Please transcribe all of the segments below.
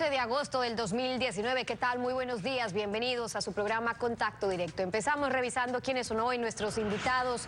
12 de agosto del 2019. ¿Qué tal? Muy buenos días. Bienvenidos a su programa Contacto Directo. Empezamos revisando quiénes son hoy nuestros invitados.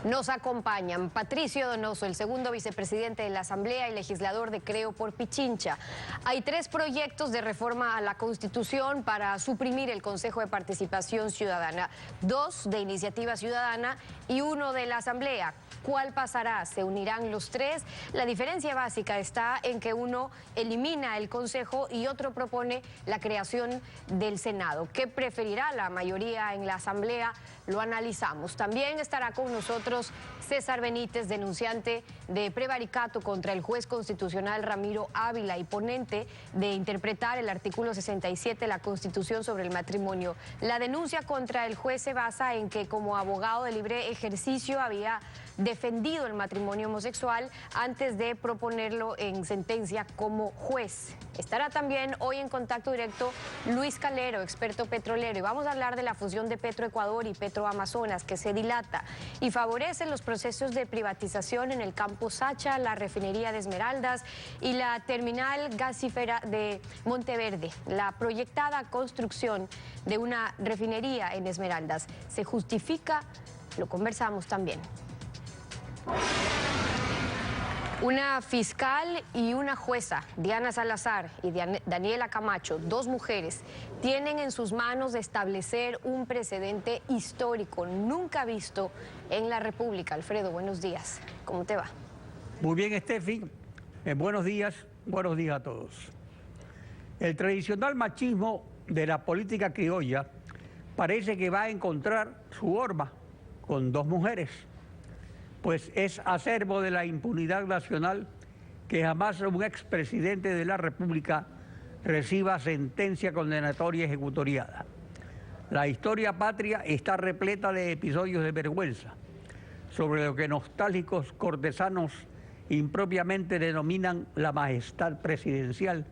Nos acompañan Patricio Donoso, el segundo vicepresidente de la Asamblea y legislador de Creo por Pichincha. Hay 3 proyectos de reforma a la Constitución para suprimir el Consejo de Participación Ciudadana, 2 de Iniciativa Ciudadana y 1 de la Asamblea. ¿Cuál pasará? ¿Se unirán los 3? La diferencia básica está en que uno elimina el Consejo y otro propone la creación del Senado. ¿Qué preferirá la mayoría en la Asamblea? Lo analizamos. También estará con nosotros César Benítez, denunciante de prevaricato contra el juez constitucional Ramiro Ávila y ponente de interpretar el artículo 67 de la Constitución sobre el matrimonio. La denuncia contra el juez se basa en que como abogado de libre ejercicio había defendido el matrimonio homosexual antes de proponerlo en sentencia como juez. Estará también hoy en Contacto Directo Luis Calero, experto petrolero, y vamos a hablar de la fusión de Petroecuador y Petroamazonas, que se dilata y favorece los procesos de privatización en el campo Sacha, la refinería de Esmeraldas y la terminal gasífera de Monteverde. La proyectada construcción de una refinería en Esmeraldas se justifica, lo conversamos también. Una fiscal y una jueza, Diana Salazar y Daniela Camacho, 2 mujeres, tienen en sus manos establecer un precedente histórico, nunca visto en la República. Alfredo, buenos días. ¿Cómo te va? Muy bien, Estefi. Buenos días a todos. El tradicional machismo de la política criolla parece que va a encontrar su horma con 2 mujeres. Pues es acervo de la impunidad nacional que jamás un expresidente de la República reciba sentencia condenatoria ejecutoriada. La historia patria está repleta de episodios de vergüenza, sobre lo que nostálgicos cortesanos impropiamente denominan la majestad presidencial,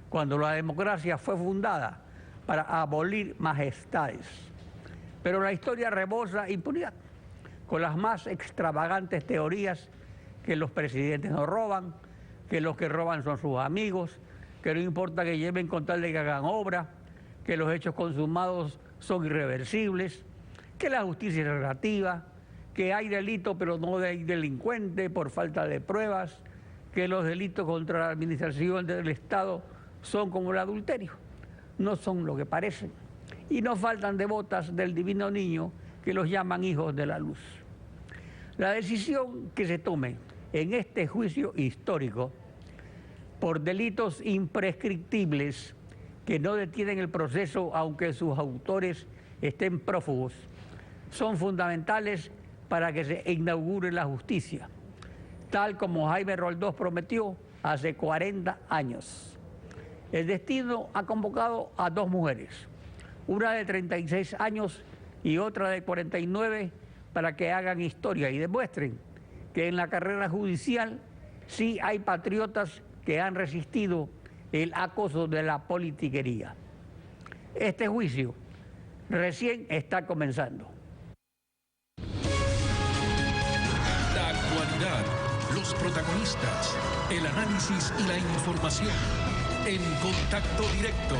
cuando la democracia fue fundada para abolir majestades. Pero la historia rebosa impunidad, con las más extravagantes teorías que los presidentes no roban, que los que roban son sus amigos, que no importa que lleven con tal de que hagan obra, que los hechos consumados son irreversibles, que la justicia es relativa, que hay delito pero no hay delincuente por falta de pruebas, que los delitos contra la administración del Estado son como el adulterio, no son lo que parecen, y no faltan devotas del divino niño que los llaman hijos de la luz. La decisión que se tome en este juicio histórico por delitos imprescriptibles que no detienen el proceso aunque sus autores estén prófugos, son fundamentales para que se inaugure la justicia, tal como Jaime Roldós prometió hace 40 años. El destino ha convocado a 2 mujeres, una de 36 años y otra de 49, para que hagan historia y demuestren que en la carrera judicial sí hay patriotas que han resistido el acoso de la politiquería. Este juicio recién está comenzando. La actualidad, los protagonistas, el análisis y la información en Contacto Directo.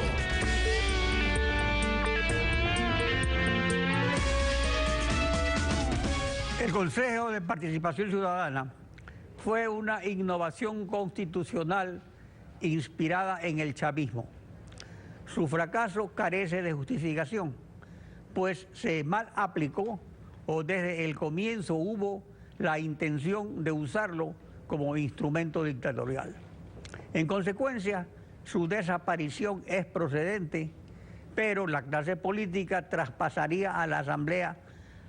El Consejo de Participación Ciudadana fue una innovación constitucional inspirada en el chavismo. Su fracaso carece de justificación, pues se mal aplicó o desde el comienzo hubo la intención de usarlo como instrumento dictatorial. En consecuencia, su desaparición es procedente, pero la clase política traspasaría a la Asamblea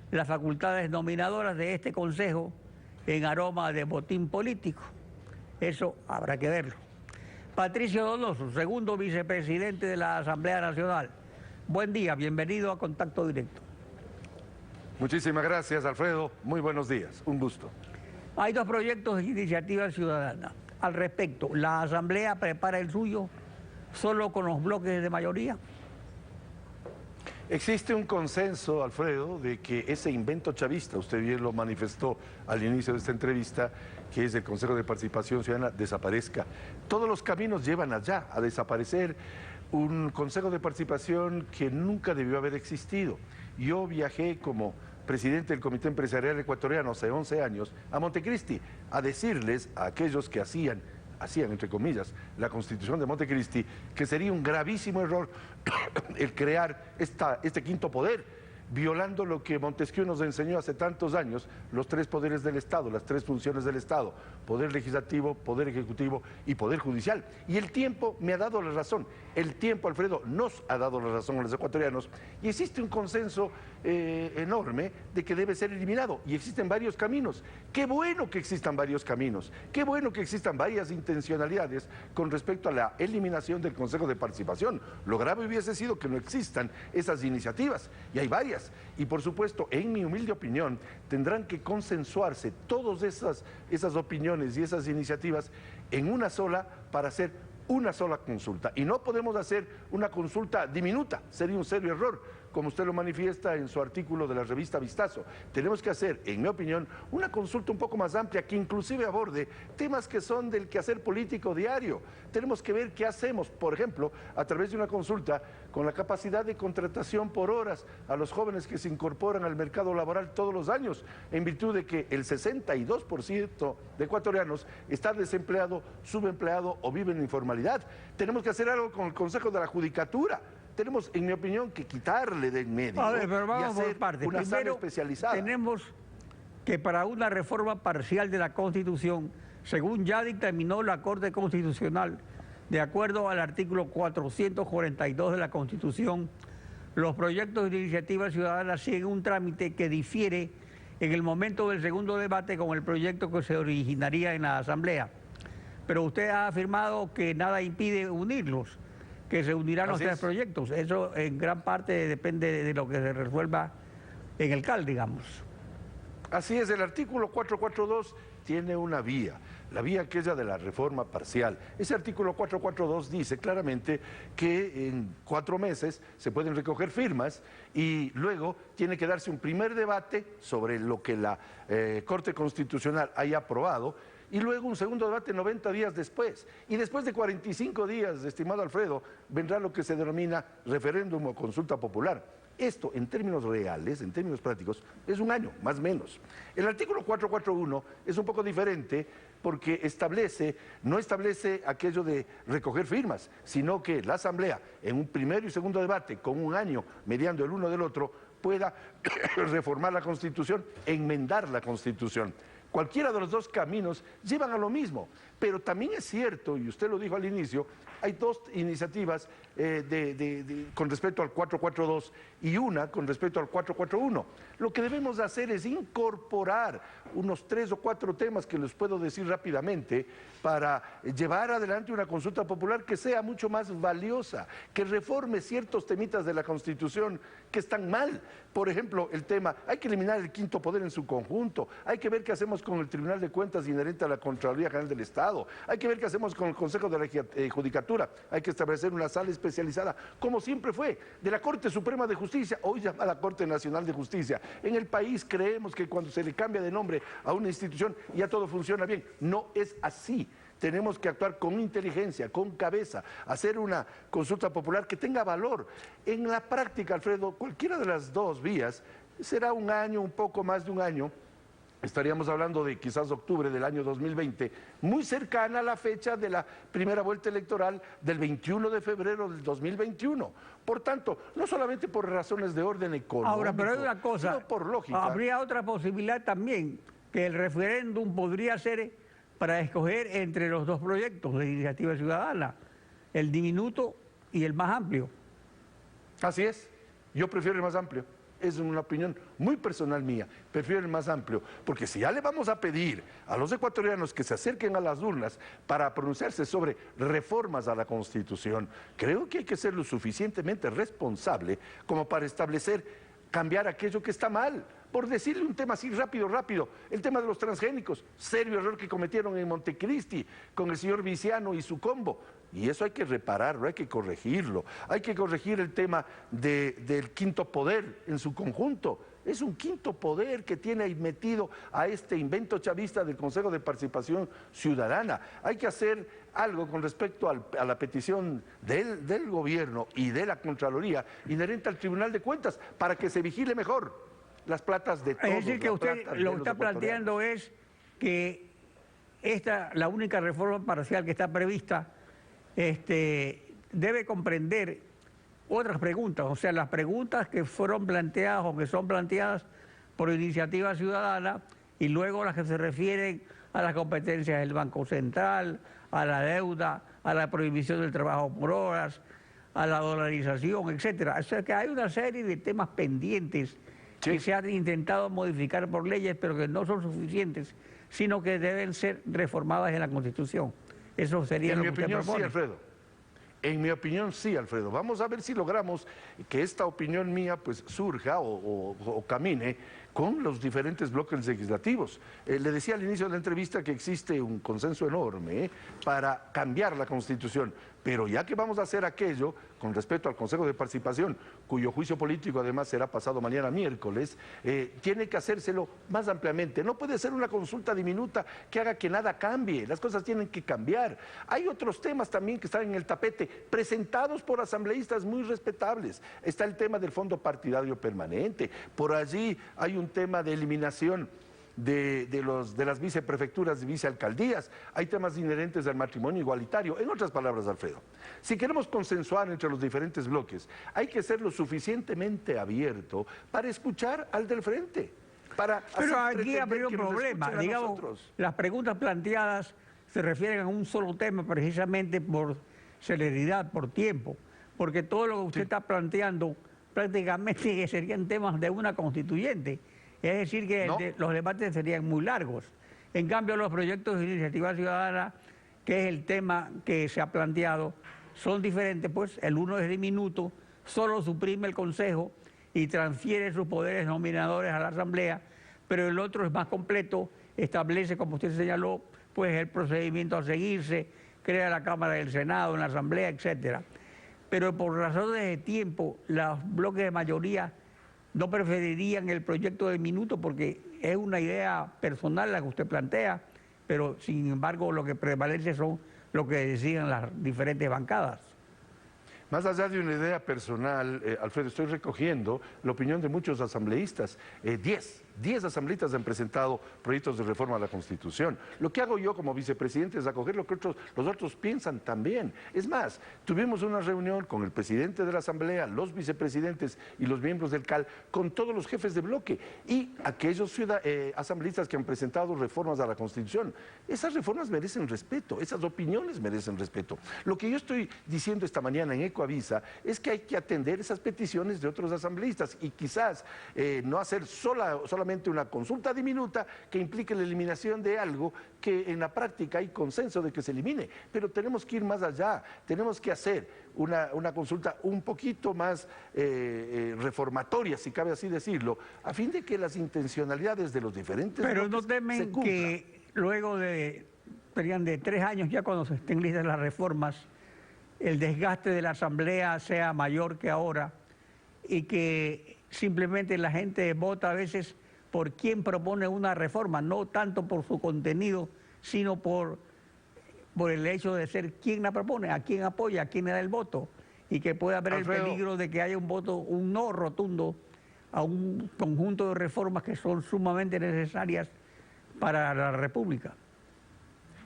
las facultades nominadoras de este Consejo en aroma de botín político. Eso habrá que verlo. Patricio Donoso, segundo vicepresidente de la Asamblea Nacional. Buen día, bienvenido a Contacto Directo. Muchísimas gracias, Alfredo. Muy buenos días, un gusto. Hay 2 proyectos de iniciativa ciudadana. Al respecto, ¿la Asamblea prepara el suyo solo con los bloques de mayoría? Existe un consenso, Alfredo, de que ese invento chavista, usted bien lo manifestó al inicio de esta entrevista, que es el Consejo de Participación Ciudadana, desaparezca. Todos los caminos llevan allá, a desaparecer un Consejo de Participación que nunca debió haber existido. Yo viajé como presidente del Comité Empresarial Ecuatoriano hace 11 años a Montecristi a decirles a aquellos que hacían entre comillas, la Constitución de Montecristi, que sería un gravísimo error el crear este quinto poder, violando lo que Montesquieu nos enseñó hace tantos años, los tres poderes del Estado, las tres funciones del Estado, poder legislativo, poder ejecutivo y poder judicial. Y el tiempo me ha dado la razón, el tiempo, Alfredo, nos ha dado la razón a los ecuatorianos, y existe un consenso enorme de que debe ser eliminado, y existen varios caminos. Qué bueno que existan varios caminos, qué bueno que existan varias intencionalidades con respecto a la eliminación del Consejo de Participación. Lo grave hubiese sido que no existan esas iniciativas, y hay varias. Y por supuesto, en mi humilde opinión, tendrán que consensuarse todas esas opiniones y esas iniciativas en una sola para hacer una sola consulta. Y no podemos hacer una consulta diminuta, sería un serio error, como usted lo manifiesta en su artículo de la revista Vistazo. Tenemos que hacer, en mi opinión, una consulta un poco más amplia que inclusive aborde temas que son del quehacer político diario. Tenemos que ver qué hacemos, por ejemplo, a través de una consulta con la capacidad de contratación por horas a los jóvenes que se incorporan al mercado laboral todos los años, en virtud de que el 62% de ecuatorianos está desempleado, subempleado o vive en informalidad. Tenemos que hacer algo con el Consejo de la Judicatura. Tenemos, en mi opinión, que quitarle del medio pero vamos y hacer por partes. una sala especializada. Tenemos que para una reforma parcial de la Constitución, según ya dictaminó la Corte Constitucional, de acuerdo al artículo 442 de la Constitución, los proyectos de iniciativa ciudadana siguen un trámite que difiere en el momento del segundo debate con el proyecto que se originaría en la Asamblea. Pero usted ha afirmado que nada impide unirlos, que se unirán los tres proyectos. Eso en gran parte depende de lo que se resuelva en el CAL, digamos. Así es, el artículo 442 tiene una vía, la vía que es la de la reforma parcial. Ese artículo 442 dice claramente que en 4 meses se pueden recoger firmas y luego tiene que darse un primer debate sobre lo que la Corte Constitucional haya aprobado, y luego un segundo debate 90 días después. Y después de 45 días, estimado Alfredo, vendrá lo que se denomina referéndum o consulta popular. Esto, en términos reales, en términos prácticos, es un año, más o menos. El artículo 441 es un poco diferente porque no establece aquello de recoger firmas, sino que la Asamblea, en un primero y segundo debate, con un año mediando el uno del otro, pueda reformar la Constitución, enmendar la Constitución. Cualquiera de los dos caminos llevan a lo mismo, pero también es cierto, y usted lo dijo al inicio, hay dos iniciativas con respecto al 442 y una con respecto al 441. Lo que debemos hacer es incorporar unos 3 o 4 temas que les puedo decir rápidamente para llevar adelante una consulta popular que sea mucho más valiosa, que reforme ciertos temitas de la Constitución que están mal. Por ejemplo, el tema, hay que eliminar el quinto poder en su conjunto, hay que ver qué hacemos con el Tribunal de Cuentas inherente a la Contraloría General del Estado, hay que ver qué hacemos con el Consejo de la Judicatura, hay que establecer una sala especializada, como siempre fue, de la Corte Suprema de Justicia, hoy llamada Corte Nacional de Justicia. En el país creemos que cuando se le cambia de nombre a una institución ya todo funciona bien. No es así. Tenemos que actuar con inteligencia, con cabeza, hacer una consulta popular que tenga valor. En la práctica, Alfredo, cualquiera de las dos vías será un año, un poco más de un año. Estaríamos hablando de quizás octubre del año 2020, muy cercana a la fecha de la primera vuelta electoral del 21 de febrero del 2021. Por tanto, no solamente por razones de orden económico, ahora, pero hay una cosa, sino por lógica. Habría otra posibilidad también, que el referéndum podría ser para escoger entre los dos proyectos de iniciativa ciudadana, el diminuto y el más amplio. Así es, yo prefiero el más amplio. Es una opinión muy personal mía, prefiero el más amplio, porque si ya le vamos a pedir a los ecuatorianos que se acerquen a las urnas para pronunciarse sobre reformas a la Constitución, creo que hay que ser lo suficientemente responsable como para establecer cambiar aquello que está mal. Por decirle un tema así rápido, el tema de los transgénicos, serio error que cometieron en Montecristi con el señor Viciano y su combo. Y eso hay que repararlo, hay que corregirlo. Hay que corregir el tema del quinto poder en su conjunto. Es un quinto poder que tiene ahí metido a este invento chavista del Consejo de Participación Ciudadana. Hay que hacer algo con respecto a la petición del gobierno y de la Contraloría inherente al Tribunal de Cuentas para que se vigile mejor las platas de todos. Es decir, que usted lo que está planteando es que la única reforma parcial que está prevista debe comprender otras preguntas, o sea, las preguntas que fueron planteadas o que son planteadas por iniciativa ciudadana y luego las que se refieren a las competencias del Banco Central, a la deuda, a la prohibición del trabajo por horas, a la dolarización, etcétera. O sea, que hay una serie de temas pendientes que se han intentado modificar por leyes, pero que no son suficientes, sino que deben ser reformadas en la Constitución. Eso sería lo que usted propone. Sí, Alfredo. En mi opinión, sí, Alfredo. Vamos a ver si logramos que esta opinión mía pues surja o camine con los diferentes bloques legislativos. Le decía al inicio de la entrevista que existe un consenso enorme para cambiar la Constitución, pero ya que vamos a hacer aquello con respecto al Consejo de Participación, cuyo juicio político además será pasado mañana miércoles, tiene que hacérselo más ampliamente. No puede ser una consulta diminuta que haga que nada cambie, las cosas tienen que cambiar. Hay otros temas también que están en el tapete, presentados por asambleístas muy respetables. Está el tema del fondo partidario permanente, por allí hay un tema de eliminación de las viceprefecturas y vicealcaldías, hay temas inherentes al matrimonio igualitario. En otras palabras, Alfredo, si queremos consensuar entre los diferentes bloques, hay que ser lo suficientemente abierto para escuchar al del frente. Pero aquí habría un problema, digamos, las preguntas planteadas se refieren a un solo tema precisamente por celeridad, por tiempo, porque todo lo que usted está planteando prácticamente serían temas de una constituyente. Es decir, que los debates serían muy largos. En cambio, los proyectos de iniciativa ciudadana, que es el tema que se ha planteado, son diferentes, pues el uno es diminuto, solo suprime el Consejo y transfiere sus poderes nominadores a la Asamblea, pero el otro es más completo, establece, como usted señaló, pues el procedimiento a seguirse, crea la Cámara del Senado, en la Asamblea, etcétera. Pero por razones de tiempo, los bloques de mayoría no preferirían el proyecto de minuto porque es una idea personal la que usted plantea, pero sin embargo lo que prevalece son lo que deciden las diferentes bancadas. Más allá de una idea personal, Alfredo, estoy recogiendo la opinión de muchos asambleístas. 10 asambleístas han presentado proyectos de reforma a la Constitución. Lo que hago yo como vicepresidente es acoger lo que los otros piensan también. Es más, tuvimos una reunión con el presidente de la Asamblea, los vicepresidentes y los miembros del CAL, con todos los jefes de bloque y aquellos asambleístas que han presentado reformas a la Constitución. Esas reformas merecen respeto, esas opiniones merecen respeto. Lo que yo estoy diciendo esta mañana en Ecoavisa es que hay que atender esas peticiones de otros asambleístas y quizás no hacer solamente una consulta diminuta que implique la eliminación de algo que en la práctica hay consenso de que se elimine, pero tenemos que ir más allá, tenemos que hacer una consulta un poquito más reformatoria, si cabe así decirlo, a fin de que las intencionalidades de los diferentes... Pero no temen que luego serían de 3 años ya cuando se estén listas las reformas, el desgaste de la Asamblea sea mayor que ahora y que simplemente la gente vota a veces por quién propone una reforma, no tanto por su contenido, sino por el hecho de ser quién la propone, a quién apoya, a quién le da el voto, y que puede haber Alfredo, el peligro de que haya un no rotundo a un conjunto de reformas que son sumamente necesarias para la República.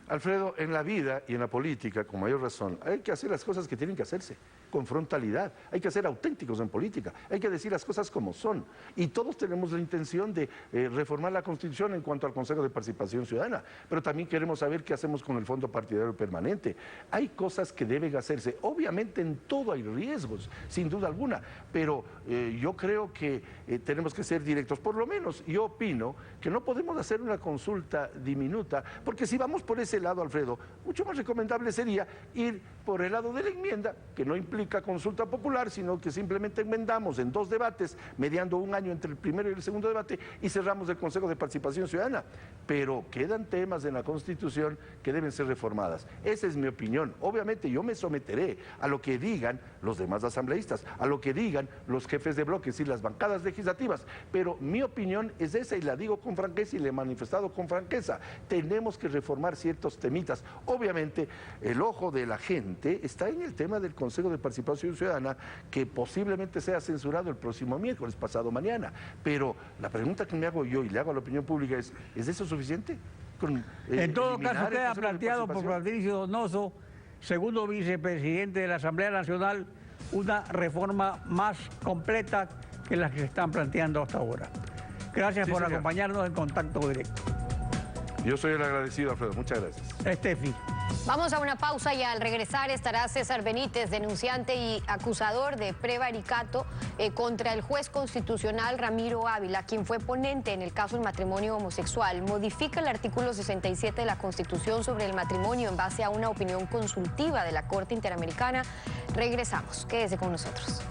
Alfredo, en la vida y en la política, con mayor razón, hay que hacer las cosas que tienen que hacerse, con frontalidad. Hay que ser auténticos en política, hay que decir las cosas como son. Y todos tenemos la intención de reformar la Constitución en cuanto al Consejo de Participación Ciudadana, pero también queremos saber qué hacemos con el Fondo Partidario Permanente. Hay cosas que deben hacerse. Obviamente en todo hay riesgos, sin duda alguna, pero yo creo que tenemos que ser directos. Por lo menos yo opino que no podemos hacer una consulta diminuta, porque si vamos por ese lado, Alfredo, mucho más recomendable sería ir por el lado de la enmienda, que no implica consulta popular, sino que simplemente enmendamos en 2 debates, mediando un año entre el primero y el segundo debate, y cerramos el Consejo de Participación Ciudadana. Pero quedan temas en la Constitución que deben ser reformadas. Esa es mi opinión. Obviamente yo me someteré a lo que digan los demás asambleístas, a lo que digan los jefes de bloques y las bancadas legislativas, pero mi opinión es esa y la digo con franqueza y le he manifestado con franqueza. Tenemos que reformar ciertos temitas. Obviamente el ojo de la gente está en el tema del Consejo de Participación Ciudadana, que posiblemente sea censurado el próximo miércoles, pasado mañana, pero la pregunta que me hago yo y le hago a la opinión pública es eso suficiente? En todo caso queda planteado por Patricio Donoso, segundo vicepresidente de la Asamblea Nacional, una reforma más completa que las que se están planteando hasta ahora. Gracias por acompañarnos en Contacto Directo. Yo soy el agradecido, Alfredo. Muchas gracias. Estefi. Vamos a una pausa y al regresar estará César Benítez, denunciante y acusador de prevaricato contra el juez constitucional Ramiro Ávila, quien fue ponente en el caso del matrimonio homosexual. Modifica el artículo 67 de la Constitución sobre el matrimonio en base a una opinión consultiva de la Corte Interamericana. Regresamos. Quédese con nosotros.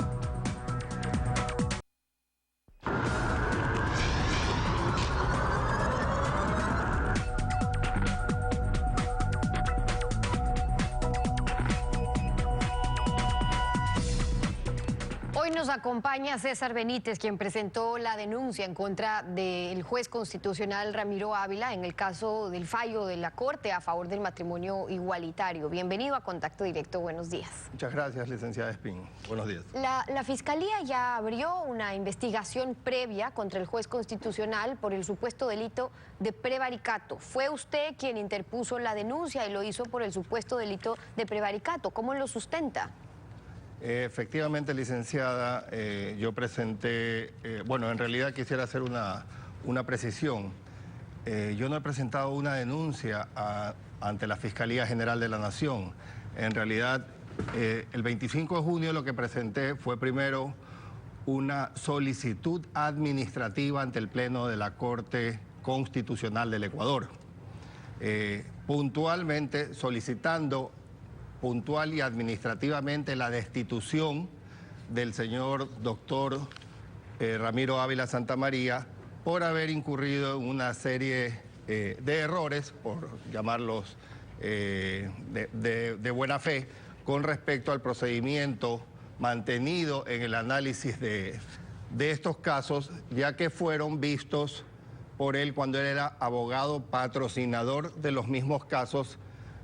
Hoy nos acompaña César Benítez, quien presentó la denuncia en contra del juez constitucional Ramiro Ávila en el caso del fallo de la Corte a favor del matrimonio igualitario. Bienvenido a Contacto Directo, buenos días. Muchas gracias, licenciada Espín. Buenos días. La Fiscalía ya abrió una investigación previa contra el juez constitucional por el supuesto delito de prevaricato. Fue usted quien interpuso la denuncia y lo hizo por el supuesto delito de prevaricato. ¿Cómo lo sustenta? Efectivamente, licenciada, yo presenté, bueno, en realidad quisiera hacer una precisión. Yo no he presentado una denuncia ante la Fiscalía General de la Nación. En realidad, el 25 de junio lo que presenté fue primero una solicitud administrativa ante el Pleno de la Corte Constitucional del Ecuador, puntualmente solicitando puntual y administrativamente la destitución del señor doctor Ramiro Ávila Santamaría por haber incurrido en una serie de errores, por llamarlos de buena fe, con respecto al procedimiento mantenido en el análisis de estos casos, ya que fueron vistos por él cuando él era abogado patrocinador de los mismos casos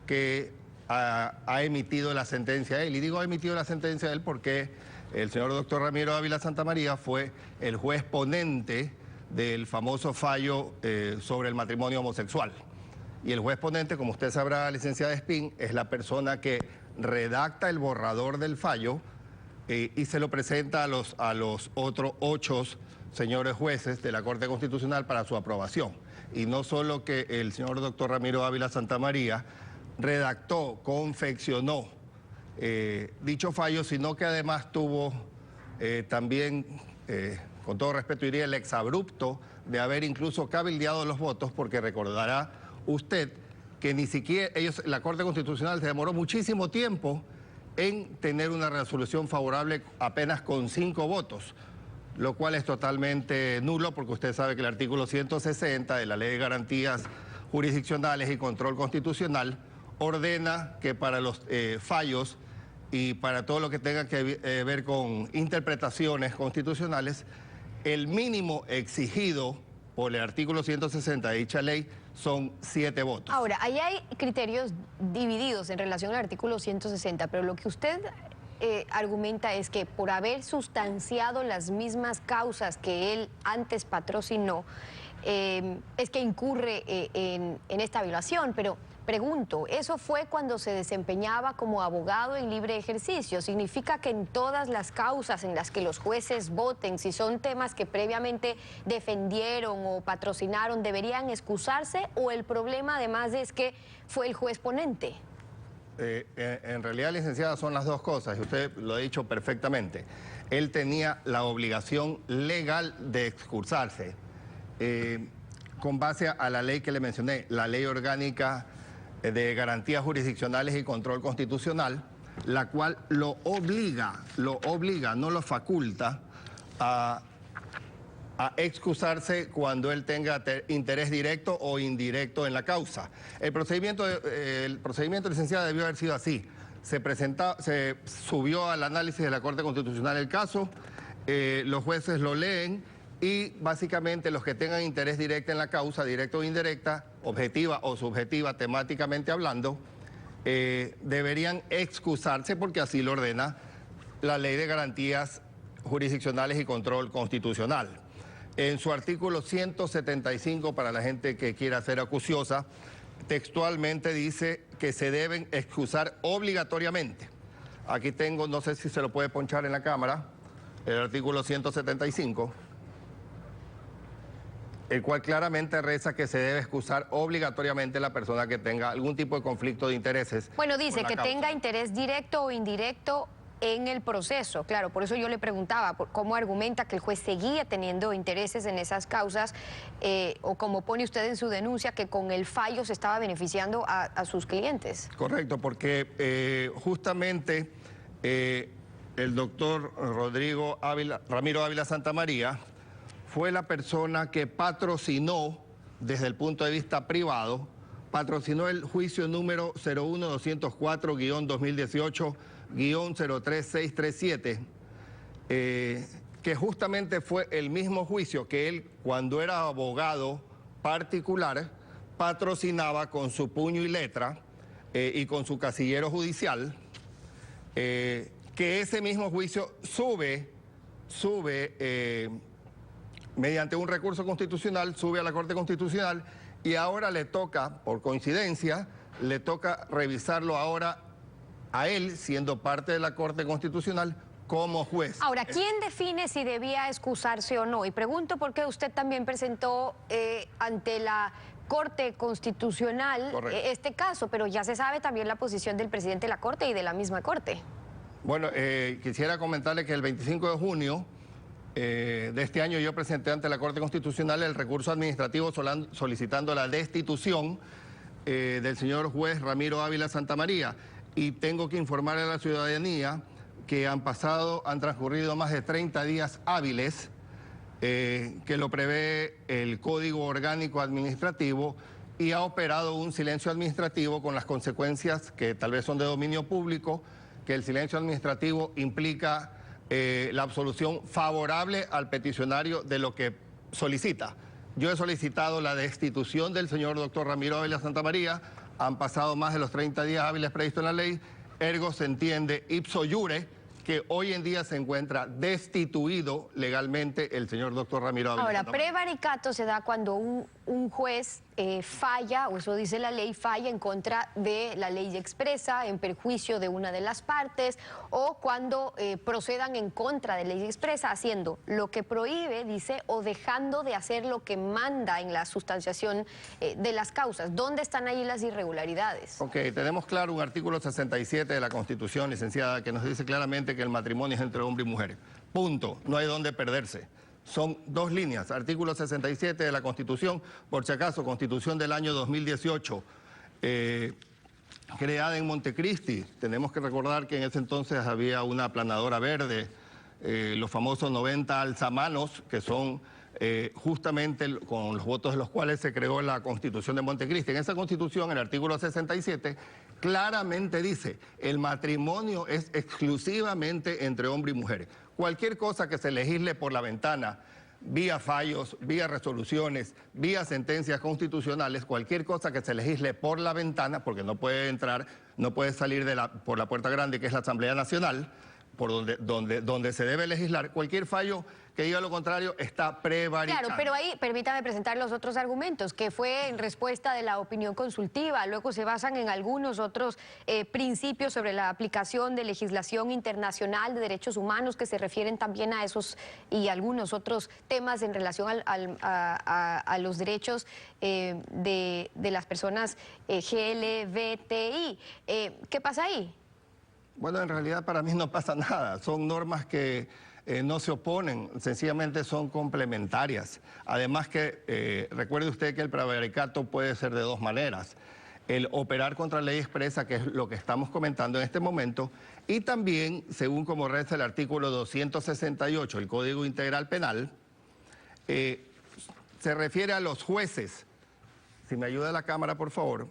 que ha emitido la sentencia él. Y digo ha emitido la sentencia él porque el señor doctor Ramiro Ávila Santamaría fue el juez ponente del famoso fallo sobre el matrimonio homosexual. Y el juez ponente, como usted sabrá, licenciada Espín, es la persona que redacta el borrador del fallo y se lo presenta a los otros 8 señores jueces de la Corte Constitucional para su aprobación. Y no solo que el señor doctor Ramiro Ávila Santamaría redactó, confeccionó dicho fallo, sino que además tuvo también, con todo respeto diría, el exabrupto de haber incluso cabildeado los votos, porque recordará usted que ni siquiera la Corte Constitucional se demoró muchísimo tiempo en tener una resolución favorable apenas con 5 votos, lo cual es totalmente nulo, porque usted sabe que el artículo 160 de la Ley de Garantías Jurisdiccionales y Control Constitucional ordena que para los fallos y para todo lo que tenga que ver con interpretaciones constitucionales, el mínimo exigido por el artículo 160 de dicha ley son 7 votos. Ahora, ahí hay criterios divididos en relación al artículo 160, pero lo que usted argumenta es que por haber sustanciado las mismas causas que él antes patrocinó, es que incurre en esta violación, pero pregunto, ¿eso fue cuando se desempeñaba como abogado en libre ejercicio? ¿Significa que en todas las causas en las que los jueces voten, si son temas que previamente defendieron o patrocinaron, deberían excusarse, o el problema además es que fue el juez ponente? En realidad, licenciada, son las dos cosas, y usted lo ha dicho perfectamente. Él tenía la obligación legal de excursarse, con base a la ley que le mencioné, la Ley Orgánica de Garantías Jurisdiccionales y Control Constitucional, la cual lo obliga, no lo faculta a excusarse cuando él tenga interés directo o indirecto en la causa. El procedimiento, licenciada, debió haber sido así. Se subió al análisis de la Corte Constitucional el caso, los jueces lo leen y básicamente los que tengan interés directo en la causa, directa o indirecta, objetiva o subjetiva, temáticamente hablando, deberían excusarse porque así lo ordena la Ley de Garantías Jurisdiccionales y Control Constitucional. En su artículo 175, para la gente que quiera ser acuciosa, textualmente dice que se deben excusar obligatoriamente. Aquí tengo, no sé si se lo puede ponchar en la cámara, el artículo 175, el cual claramente reza que se debe excusar obligatoriamente la persona que tenga algún tipo de conflicto de intereses. Bueno, dice que tenga interés directo o indirecto en el proceso. Claro, por eso yo le preguntaba cómo argumenta que el juez seguía teniendo intereses en esas causas o como pone usted en su denuncia que con el fallo se estaba beneficiando a sus clientes. Correcto, porque justamente el doctor Ramiro Ávila Santamaría fue la persona que patrocinó desde el punto de vista privado, patrocinó el juicio número 01204-2018-03637, que justamente fue el mismo juicio que él, cuando era abogado particular, patrocinaba con su puño y letra y con su casillero judicial, que ese mismo juicio sube mediante un recurso constitucional, sube a la Corte Constitucional y ahora le toca, por coincidencia, le toca revisarlo ahora a él, siendo parte de la Corte Constitucional, como juez. Ahora, ¿quién define si debía excusarse o no? Y pregunto porque usted también presentó ante la Corte Constitucional este caso, pero ya se sabe también la posición del presidente de la Corte y de la misma Corte. Bueno, quisiera comentarle que el 25 de junio de este año yo presenté ante la Corte Constitucional el recurso administrativo solicitando la destitución del señor juez Ramiro Ávila Santamaría, y tengo que informar a la ciudadanía que han transcurrido más de 30 días hábiles que lo prevé el Código Orgánico Administrativo, y ha operado un silencio administrativo con las consecuencias que tal vez son de dominio público, que el silencio administrativo implica la absolución favorable al peticionario de lo que solicita. Yo he solicitado la destitución del señor doctor Ramiro Ávila Santamaría, han pasado más de los 30 días hábiles previstos en la ley, ergo se entiende ipso iure que hoy en día se encuentra destituido legalmente el señor doctor Ramiro Ávila Santamaría. Ahora, prevaricato se da cuando un juez falla, o eso dice la ley, falla en contra de la ley expresa, en perjuicio de una de las partes, o cuando procedan en contra de ley expresa, haciendo lo que prohíbe, dice, o dejando de hacer lo que manda en la sustanciación de las causas. ¿Dónde están ahí las irregularidades? Ok, tenemos claro un artículo 67 de la Constitución, licenciada, que nos dice claramente que el matrimonio es entre hombre y mujer. Punto. No hay dónde perderse. Son dos líneas. Artículo 67 de la Constitución, por si acaso, Constitución del año 2018, creada en Montecristi. Tenemos que recordar que en ese entonces había una aplanadora verde, los famosos 90 alzamanos, que son justamente con los votos de los cuales se creó la Constitución de Montecristi. En esa Constitución, el artículo 67, claramente dice, el matrimonio es exclusivamente entre hombre y mujer. Cualquier cosa que se legisle por la ventana, vía fallos, vía resoluciones, vía sentencias constitucionales, cualquier cosa que se legisle por la ventana, porque no puede entrar, no puede salir por la puerta grande, que es la Asamblea Nacional, por donde se debe legislar, cualquier fallo que diga lo contrario está prevaricando. Claro, pero ahí permítame presentar los otros argumentos, que fue en respuesta de la opinión consultiva, luego se basan en algunos otros principios sobre la aplicación de legislación internacional de derechos humanos que se refieren también a esos y algunos otros temas en relación a los derechos de las personas GLBTI. ¿Qué pasa ahí? Bueno, en realidad para mí no pasa nada, son normas que no se oponen, sencillamente son complementarias. Además que recuerde usted que el prevaricato puede ser de dos maneras. el operar contra ley expresa, que es lo que estamos comentando en este momento, y también, según como reza el artículo 268 del Código Integral Penal, se refiere a los jueces. Si me ayuda la cámara, por favor.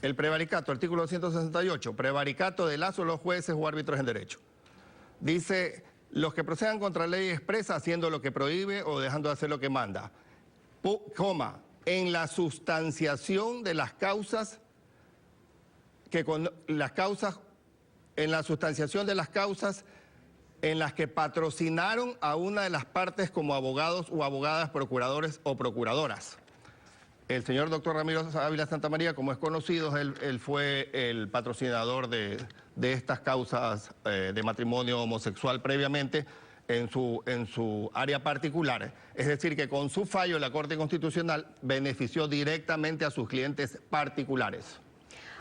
El prevaricato, artículo 268, prevaricato de lazo los jueces o árbitros en derecho. Dice, los que procedan contra ley expresa haciendo lo que prohíbe o dejando de hacer lo que manda. En la sustanciación de las causas, en la sustanciación de las causas en las que patrocinaron a una de las partes como abogados o abogadas, procuradores o procuradoras. El señor doctor Ramiro Ávila Santamaría, como es conocido, él fue el patrocinador de estas causas de matrimonio homosexual previamente en su área particular. Es decir, que con su fallo la Corte Constitucional benefició directamente a sus clientes particulares.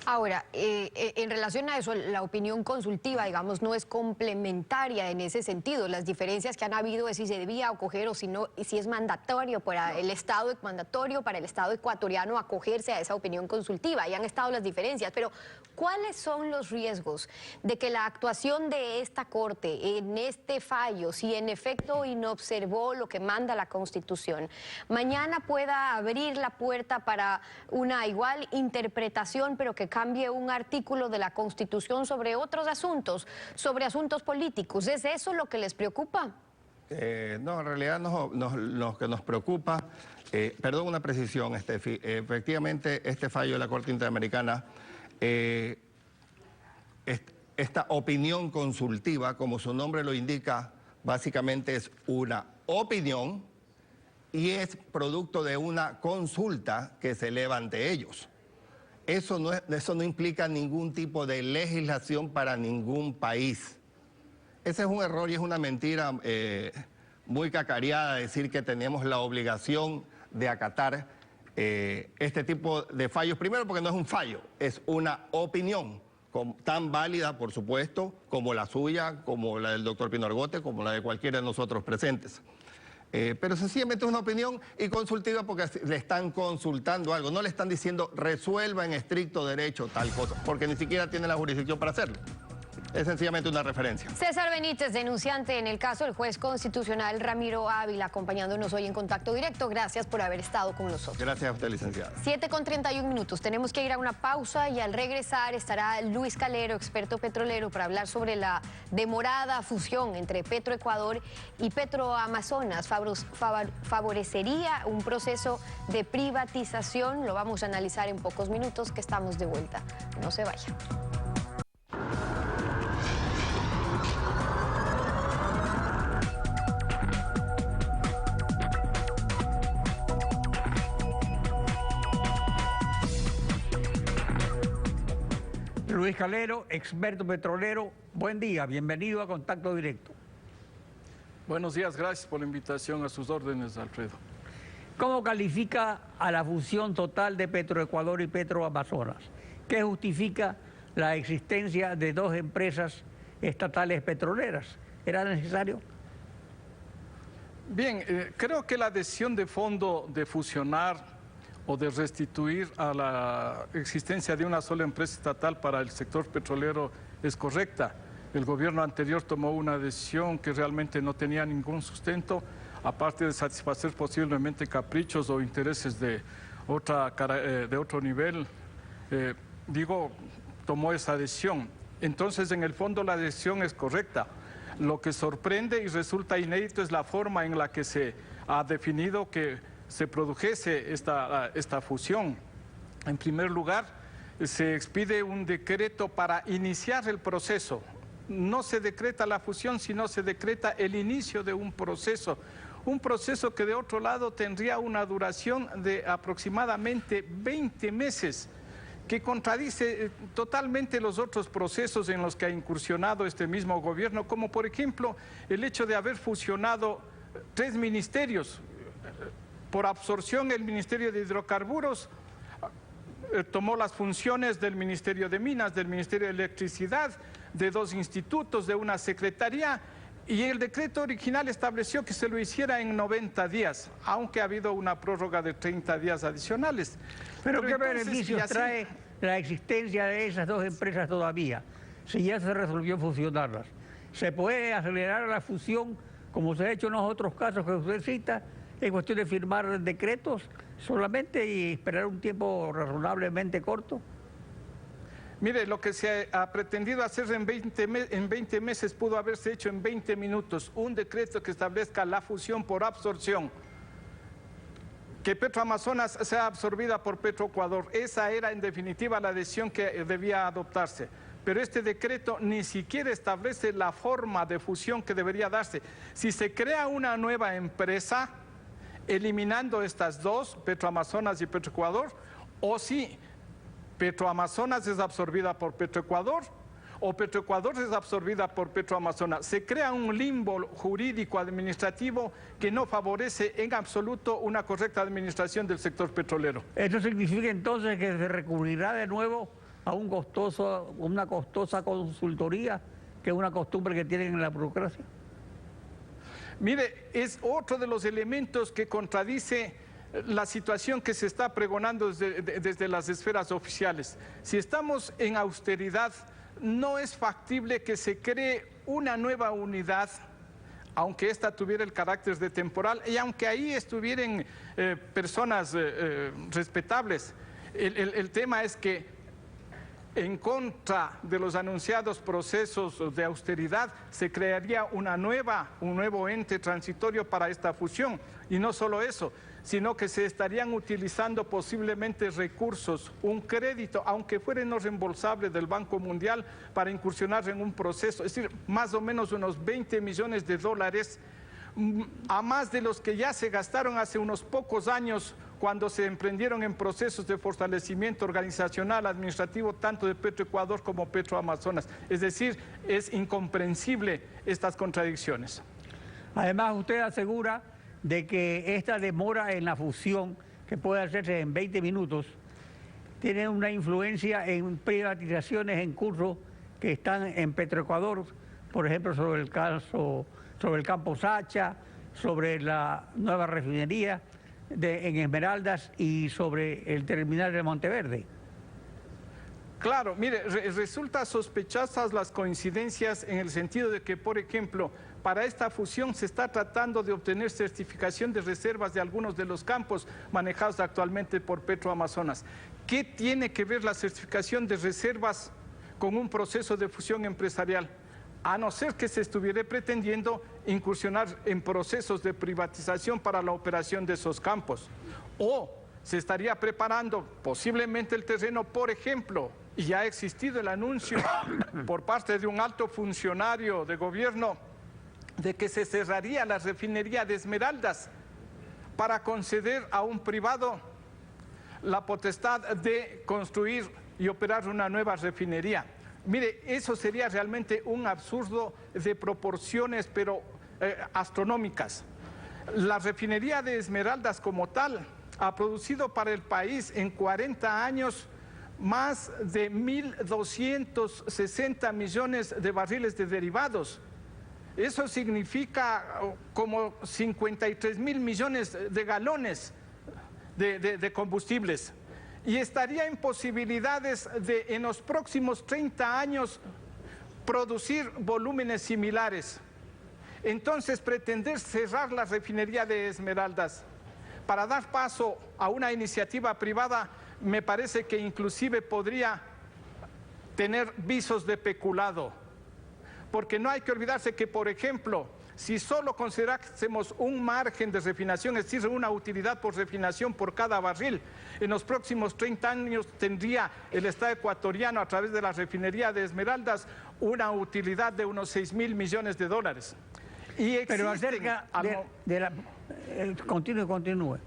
Ahora, en relación a eso, la opinión consultiva, digamos, no es complementaria en ese sentido. Las diferencias que han habido es si se debía acoger o si no, y si es mandatorio para el Estado ecuatoriano acogerse a esa opinión consultiva. Ahí han estado las diferencias, pero ¿cuáles son los riesgos de que la actuación de esta Corte en este fallo, si en efecto inobservó lo que manda la Constitución, mañana pueda abrir la puerta para una igual interpretación, pero que cambie un artículo de la Constitución sobre otros asuntos, sobre asuntos políticos? ¿Es eso lo que les preocupa? No, en realidad lo que nos preocupa, perdón, una precisión, Estefi, efectivamente este fallo de la Corte Interamericana, esta opinión consultiva, como su nombre lo indica, básicamente es una opinión y es producto de una consulta que se eleva ante ellos. Eso no implica ningún tipo de legislación para ningún país. Ese es un error y es una mentira muy cacareada decir que tenemos la obligación de acatar este tipo de fallos. Primero porque no es un fallo, es una opinión tan válida, por supuesto, como la suya, como la del doctor Pino Argote, como la de cualquiera de nosotros presentes. Pero sencillamente es una opinión y consultiva porque le están consultando algo, no le están diciendo resuelva en estricto derecho tal cosa, porque ni siquiera tiene la jurisdicción para hacerlo. Es sencillamente una referencia. César Benítez, denunciante en el caso del juez constitucional Ramiro Ávila, acompañándonos hoy en Contacto Directo. Gracias por haber estado con nosotros. Gracias a usted, licenciada. 7:31. Tenemos que ir a una pausa y al regresar estará Luis Calero, experto petrolero, para hablar sobre la demorada fusión entre Petroecuador y Petroamazonas. ¿Favorecería un proceso de privatización? Lo vamos a analizar en pocos minutos, que estamos de vuelta. No se vayan. Luis Calero, experto petrolero, buen día, bienvenido a Contacto Directo. Buenos días, gracias por la invitación, a sus órdenes, Alfredo. ¿Cómo califica a la fusión total de Petroecuador y Petroamazonas? ¿Qué justifica la existencia de dos empresas estatales petroleras? ¿Era necesario? Bien, creo que la decisión de fondo de fusionar o de restituir a la existencia de una sola empresa estatal para el sector petrolero es correcta. El gobierno anterior tomó una decisión que realmente no tenía ningún sustento, aparte de satisfacer posiblemente caprichos o intereses de otro nivel. Tomó esa decisión. Entonces, en el fondo, la decisión es correcta. Lo que sorprende y resulta inédito es la forma en la que se ha definido que se produjese esta fusión. En primer lugar, se expide un decreto para iniciar el proceso. No se decreta la fusión, sino se decreta el inicio de un proceso que de otro lado tendría una duración de aproximadamente 20 meses, que contradice totalmente los otros procesos en los que ha incursionado este mismo gobierno, como por ejemplo el hecho de haber fusionado 3 ministerios. Por absorción, el Ministerio de Hidrocarburos tomó las funciones del Ministerio de Minas, del Ministerio de Electricidad, de 2 institutos, de una secretaría, Y el decreto original estableció que se lo hiciera en 90 días, aunque ha habido una prórroga de 30 días adicionales. Pero ¿qué entonces, beneficios trae la existencia de esas dos empresas todavía, si ya se resolvió fusionarlas? ¿Se puede acelerar la fusión, como se ha hecho en los otros casos que usted cita, en cuestión de firmar decretos solamente y esperar un tiempo razonablemente corto? Mire, lo que se ha pretendido hacer en 20 meses pudo haberse hecho en 20 minutos. Un decreto que establezca la fusión por absorción. Que Petroamazonas sea absorbida por Petroecuador. Esa era en definitiva la decisión que debía adoptarse. Pero este decreto ni siquiera establece la forma de fusión que debería darse. Si se crea una nueva empresa, eliminando estas dos, Petroamazonas y Petroecuador, o si Petroamazonas es absorbida por Petroecuador o Petroecuador es absorbida por Petroamazonas. Se crea un limbo jurídico administrativo que no favorece en absoluto una correcta administración del sector petrolero. ¿Esto significa entonces que se recurrirá de nuevo a una costosa consultoría, que es una costumbre que tienen en la burocracia? Mire, es otro de los elementos que contradice la situación que se está pregonando desde las esferas oficiales. Si estamos en austeridad, no es factible que se cree una nueva unidad, aunque ésta tuviera el carácter de temporal y aunque ahí estuvieran personas respetables. El tema es que en contra de los anunciados procesos de austeridad se crearía un nuevo ente transitorio para esta fusión. Y no solo eso, sino que se estarían utilizando posiblemente recursos, un crédito, aunque fuera no reembolsable del Banco Mundial, para incursionar en un proceso, es decir, más o menos unos 20 millones de dólares, a más de los que ya se gastaron hace unos pocos años cuando se emprendieron en procesos de fortalecimiento organizacional, administrativo, tanto de Petroecuador como Petroamazonas. Es decir, es incomprensible estas contradicciones. Además, usted asegura de que esta demora en la fusión, que puede hacerse en 20 minutos, tiene una influencia en privatizaciones en curso que están en Petroecuador, por ejemplo, sobre el campo Sacha, sobre la nueva refinería en Esmeraldas y sobre el terminal de Monteverde. Claro, mire, resulta sospechosas las coincidencias en el sentido de que, por ejemplo, para esta fusión se está tratando de obtener certificación de reservas de algunos de los campos manejados actualmente por Petroamazonas. ¿Qué tiene que ver la certificación de reservas con un proceso de fusión empresarial? A no ser que se estuviera pretendiendo incursionar en procesos de privatización para la operación de esos campos. O se estaría preparando posiblemente el terreno, por ejemplo, y ya ha existido el anuncio por parte de un alto funcionario de gobierno de que se cerraría la refinería de Esmeraldas para conceder a un privado la potestad de construir y operar una nueva refinería. Mire, eso sería realmente un absurdo de proporciones, pero astronómicas. La refinería de Esmeraldas como tal ha producido para el país en 40 años más de 1.260 millones de barriles de derivados. Eso significa como 53.000 millones de galones de combustibles. Y estaría en posibilidades de en los próximos 30 años producir volúmenes similares. Entonces, pretender cerrar la refinería de Esmeraldas para dar paso a una iniciativa privada me parece que inclusive podría tener visos de peculado. Porque no hay que olvidarse que, por ejemplo, si solo considerásemos un margen de refinación, es decir, una utilidad por refinación por cada barril, en los próximos 30 años tendría el Estado ecuatoriano, a través de la refinería de Esmeraldas, una utilidad de unos 6.000 millones de dólares. Pero acerca de la... Continúe.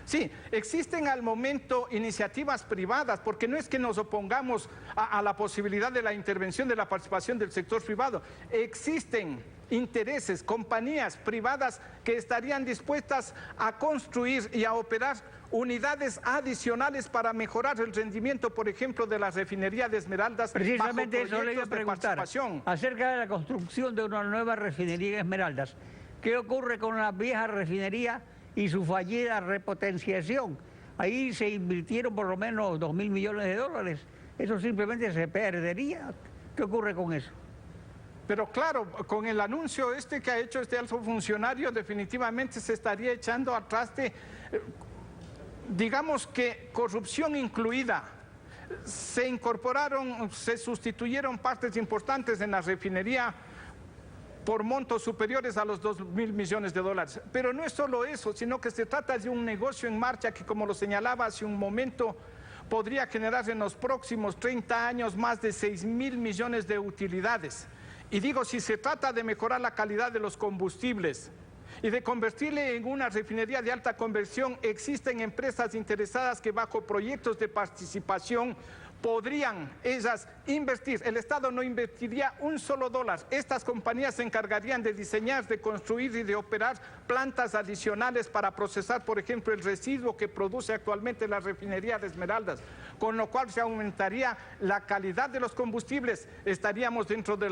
Sí, existen al momento iniciativas privadas, porque no es que nos opongamos a la posibilidad de la intervención de la participación del sector privado. Existen intereses, compañías privadas que estarían dispuestas a construir y a operar unidades adicionales para mejorar el rendimiento, por ejemplo, de la refinería de Esmeraldas. Precisamente eso le iba a preguntar, acerca de la construcción de una nueva refinería en Esmeraldas. ¿Qué ocurre con la vieja refinería y su fallida repotenciación? Ahí se invirtieron por lo menos 2.000 millones de dólares. Eso simplemente se perdería. ¿Qué ocurre con eso? Pero claro, con el anuncio que ha hecho este alto funcionario, definitivamente se estaría echando atrás de, digamos que corrupción incluida. Se incorporaron, se sustituyeron partes importantes en la refinería por montos superiores a los 2.000 millones de dólares. Pero no es solo eso, sino que se trata de un negocio en marcha que, como lo señalaba hace un momento, podría generar en los próximos 30 años más de 6.000 millones de utilidades. Y digo, si se trata de mejorar la calidad de los combustibles y de convertirle en una refinería de alta conversión, existen empresas interesadas que bajo proyectos de participación podrían ellas invertir. El Estado no invertiría un solo dólar. Estas compañías se encargarían de diseñar, de construir y de operar plantas adicionales para procesar, por ejemplo, el residuo que produce actualmente la refinería de Esmeraldas, con lo cual se aumentaría la calidad de los combustibles. Estaríamos dentro de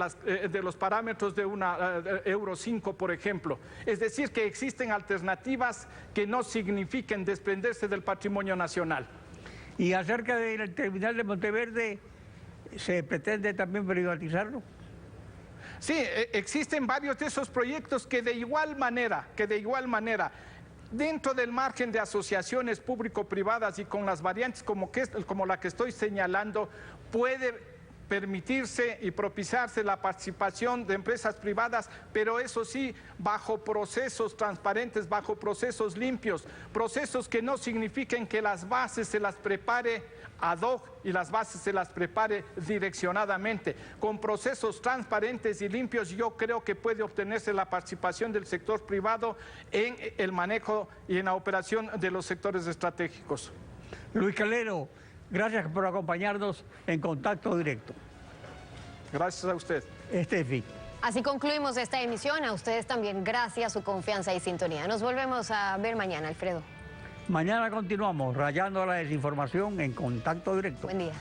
los parámetros de una Euro 5, por ejemplo. Es decir, que existen alternativas que no signifiquen desprenderse del patrimonio nacional. Y acerca del terminal de Monteverde, ¿se pretende también privatizarlo? Sí, existen varios de esos proyectos que de igual manera, dentro del margen de asociaciones público-privadas y con las variantes como la que estoy señalando, puede permitirse y propiciarse la participación de empresas privadas, pero eso sí, bajo procesos transparentes, bajo procesos limpios, procesos que no signifiquen que las bases se las prepare ad hoc y las bases se las prepare direccionadamente. Con procesos transparentes y limpios, yo creo que puede obtenerse la participación del sector privado en el manejo y en la operación de los sectores estratégicos. Luis Calero, gracias por acompañarnos en Contacto Directo. Gracias a usted. Estefi. Así concluimos esta emisión. A ustedes también gracias, su confianza y sintonía. Nos volvemos a ver mañana, Alfredo. Mañana continuamos rayando la desinformación en Contacto Directo. Buen día.